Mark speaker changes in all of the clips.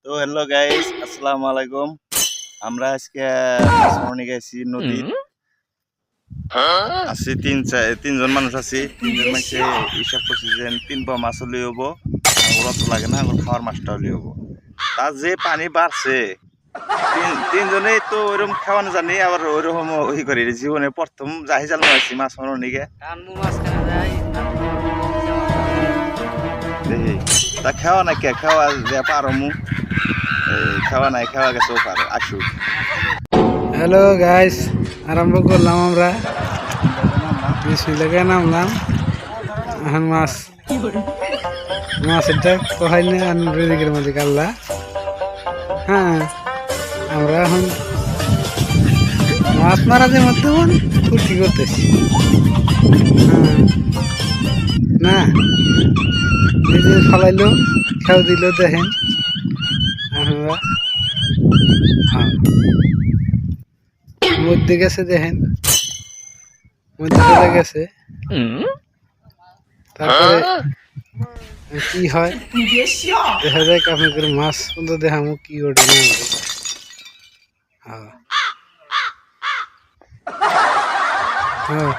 Speaker 1: তো hello guys, আসসালামু আলাইকুম। আমরা আজকে মাছ গেছি নদী আছি তিনজন মানুষ আছি। তিনজন মানুষে হিসাব করছি যে 3 পোয়া মাছ হলে হবো। ওরা তো লাগে না, আমার খাওয়ার মাছটা হলে হবো। তার যে পানি বাড়ছে, তিনজনেই তো ওইরকম খাওয়ানো জানি, আবার ওইরকম ওই করি জীবনে প্রথম জাহি জাল মারছি মাছ মারার নিকে। দেখি তা খাওয়া না কে খাওয়া যে পারো মু খাওয়া নাই, খাওয়া গেছে পারো আসু।
Speaker 2: হ্যালো গাইস, আরম্ভ করলাম আমরা। বিসমিল্লাহ নামলাম। এখন মাছেরটা কোহাই না রেদিকের মধ্যে কাল্লা। হ্যাঁ, আমরা এখন মাছ মারা যে মধ্যে ফুর্তি করতেছি। হ্যাঁ না, এই যে ফলাইলো খেয়াল দিল দেখেন আমরা। হ্যাঁ, মধ্যে গেছে দেখেন, মধ্যে চলে গেছে। তারপরে কি হয় দেখা যায় আপনাদের মাছ কিন্তু দেখামো কি ওঠে না ওঠে। হ্যাঁ হ্যাঁ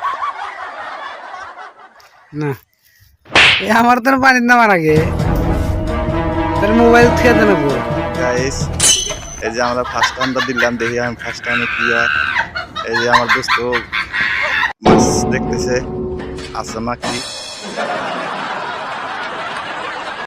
Speaker 2: না, এ আমার তো পানির নামার আগে তার মোবাইল থেকে দেন পুরো।
Speaker 1: গাইস, এই যে আমরা ফার্স্ট টাইমটা দিলাম, দেখি আমি ফার্স্ট টাইমে কি হয়। এই যে আমার দোস্ত মাছ দেখতেছে আছে নাকি।